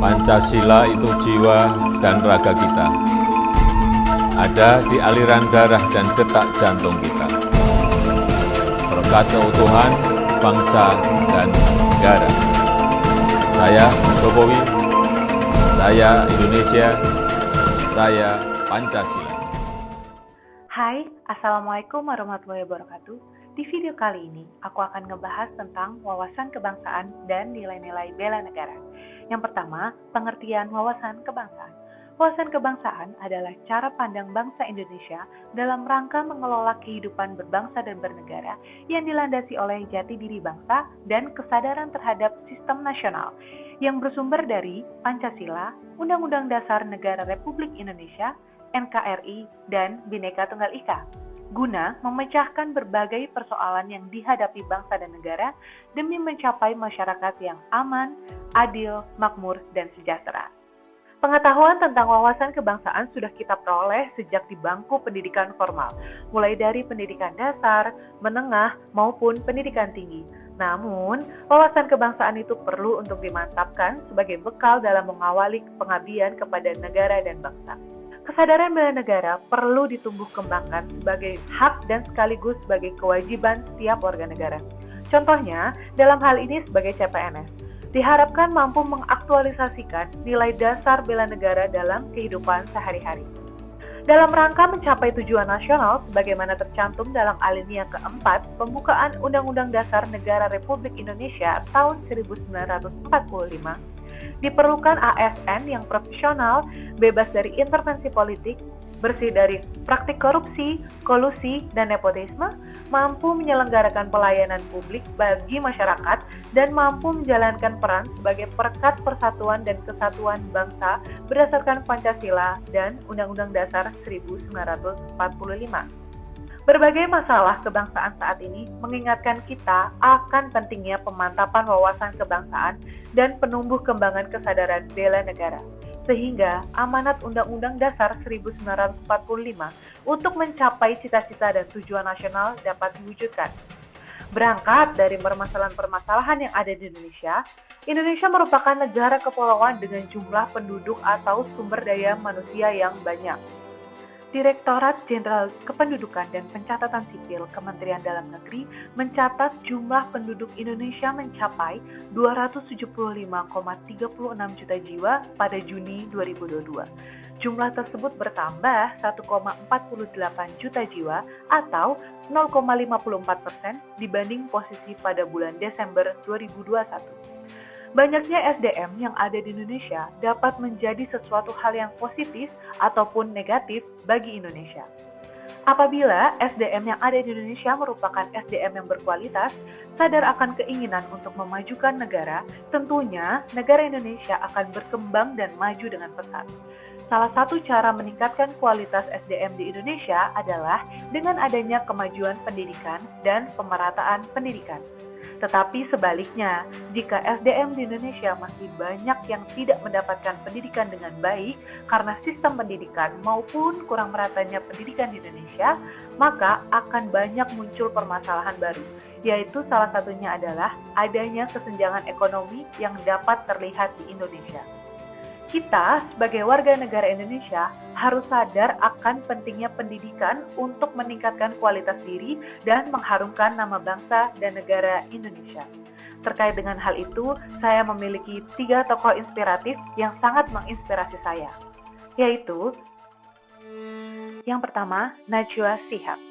Pancasila itu jiwa dan raga kita. Ada di aliran darah dan detak jantung kita. Berkat keutuhan bangsa dan negara. Saya Jokowi, saya Indonesia, saya Pancasila. Hai, Assalamualaikum warahmatullahi wabarakatuh. Di video kali ini, aku akan ngebahas tentang wawasan kebangsaan dan nilai-nilai bela negara. Yang pertama, pengertian wawasan kebangsaan. Wawasan kebangsaan adalah cara pandang bangsa Indonesia dalam rangka mengelola kehidupan berbangsa dan bernegara yang dilandasi oleh jati diri bangsa dan kesadaran terhadap sistem nasional yang bersumber dari Pancasila, Undang-Undang Dasar Negara Republik Indonesia, NKRI, dan Bhinneka Tunggal Ika, guna memecahkan berbagai persoalan yang dihadapi bangsa dan negara demi mencapai masyarakat yang aman, adil, makmur, dan sejahtera. Pengetahuan tentang wawasan kebangsaan sudah kita peroleh sejak di bangku pendidikan formal, mulai dari pendidikan dasar, menengah, maupun pendidikan tinggi. Namun, wawasan kebangsaan itu perlu untuk dimantapkan sebagai bekal dalam mengawali pengabdian kepada negara dan bangsa. Kesadaran bela negara perlu ditumbuh kembangkan sebagai hak dan sekaligus sebagai kewajiban setiap warga negara. Contohnya, dalam hal ini sebagai CPNS, diharapkan mampu mengaktualisasikan nilai dasar bela negara dalam kehidupan sehari-hari. Dalam rangka mencapai tujuan nasional, sebagaimana tercantum dalam alinea keempat pembukaan Undang-Undang Dasar Negara Republik Indonesia tahun 1945, diperlukan ASN yang profesional, bebas dari intervensi politik, bersih dari praktik korupsi, kolusi, dan nepotisme, mampu menyelenggarakan pelayanan publik bagi masyarakat, dan mampu menjalankan peran sebagai perekat persatuan dan kesatuan bangsa berdasarkan Pancasila dan Undang-Undang Dasar 1945. Berbagai masalah kebangsaan saat ini mengingatkan kita akan pentingnya pemantapan wawasan kebangsaan dan penumbuh kembangan kesadaran bela negara, sehingga amanat Undang-Undang Dasar 1945 untuk mencapai cita-cita dan tujuan nasional dapat diwujudkan. Berangkat dari permasalahan-permasalahan yang ada di Indonesia, Indonesia merupakan negara kepulauan dengan jumlah penduduk atau sumber daya manusia yang banyak. Direktorat Jenderal Kependudukan dan Pencatatan Sipil Kementerian Dalam Negeri mencatat jumlah penduduk Indonesia mencapai 275,36 juta jiwa pada Juni 2022. Jumlah tersebut bertambah 1,48 juta jiwa atau 0,54% dibanding posisi pada bulan Desember 2021. Banyaknya SDM yang ada di Indonesia dapat menjadi sesuatu hal yang positif ataupun negatif bagi Indonesia. Apabila SDM yang ada di Indonesia merupakan SDM yang berkualitas, sadar akan keinginan untuk memajukan negara, tentunya negara Indonesia akan berkembang dan maju dengan pesat. Salah satu cara meningkatkan kualitas SDM di Indonesia adalah dengan adanya kemajuan pendidikan dan pemerataan pendidikan. Tetapi sebaliknya, jika SDM di Indonesia masih banyak yang tidak mendapatkan pendidikan dengan baik karena sistem pendidikan maupun kurang meratanya pendidikan di Indonesia, maka akan banyak muncul permasalahan baru, yaitu salah satunya adalah adanya kesenjangan ekonomi yang dapat terlihat di Indonesia. Kita sebagai warga negara Indonesia harus sadar akan pentingnya pendidikan untuk meningkatkan kualitas diri dan mengharumkan nama bangsa dan negara Indonesia. Terkait dengan hal itu, saya memiliki 3 tokoh inspiratif yang sangat menginspirasi saya, yaitu yang pertama, Najwa Shihab.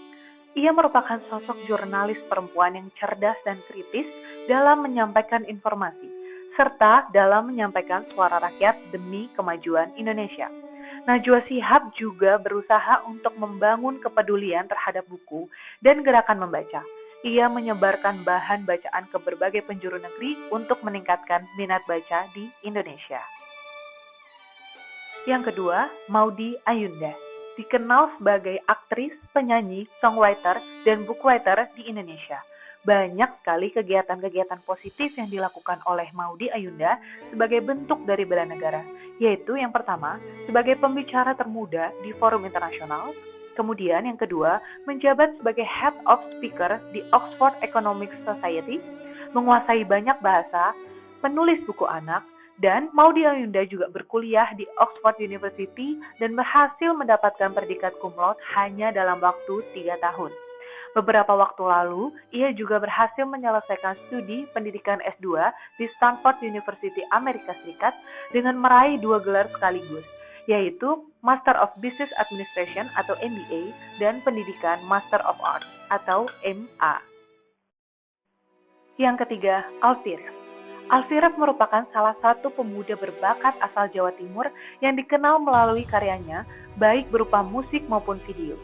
Ia merupakan sosok jurnalis perempuan yang cerdas dan kritis dalam menyampaikan informasi, serta dalam menyampaikan suara rakyat demi kemajuan Indonesia. Najwa Shihab juga berusaha untuk membangun kepedulian terhadap buku dan gerakan membaca. Ia menyebarkan bahan bacaan ke berbagai penjuru negeri untuk meningkatkan minat baca di Indonesia. Yang kedua, Maudy Ayunda. Dikenal sebagai aktris, penyanyi, songwriter, dan bookwriter di Indonesia. Banyak sekali kegiatan-kegiatan positif yang dilakukan oleh Maudy Ayunda sebagai bentuk dari bela negara, yaitu yang pertama, sebagai pembicara termuda di forum internasional, kemudian yang kedua, menjabat sebagai Head of Speaker di Oxford Economic Society, menguasai banyak bahasa, penulis buku anak, Dan Maudy Ayunda juga berkuliah di Oxford University dan berhasil mendapatkan predikat cum laude hanya dalam waktu 3 tahun. Beberapa waktu lalu, ia juga berhasil menyelesaikan studi pendidikan S2 di Stanford University Amerika Serikat dengan meraih 2 gelar sekaligus, yaitu Master of Business Administration atau MBA dan pendidikan Master of Arts atau MA. Yang ketiga, Alfie. Alfie merupakan salah satu pemuda berbakat asal Jawa Timur yang dikenal melalui karyanya, baik berupa musik maupun video.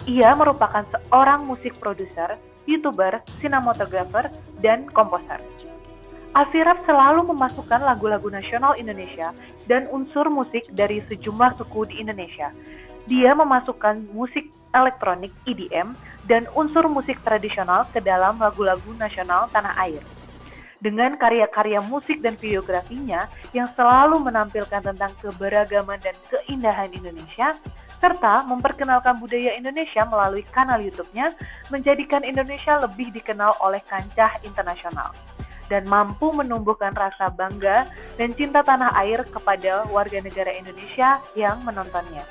Ia merupakan seorang musik produser, YouTuber, sinematografer, dan komposer. Alfie selalu memasukkan lagu-lagu nasional Indonesia dan unsur musik dari sejumlah suku di Indonesia. Dia memasukkan musik elektronik EDM dan unsur musik tradisional ke dalam lagu-lagu nasional tanah air. Dengan karya-karya musik dan videografinya yang selalu menampilkan tentang keberagaman dan keindahan Indonesia, serta memperkenalkan budaya Indonesia melalui kanal YouTube-nya, menjadikan Indonesia lebih dikenal oleh kancah internasional, dan mampu menumbuhkan rasa bangga dan cinta tanah air kepada warga negara Indonesia yang menontonnya.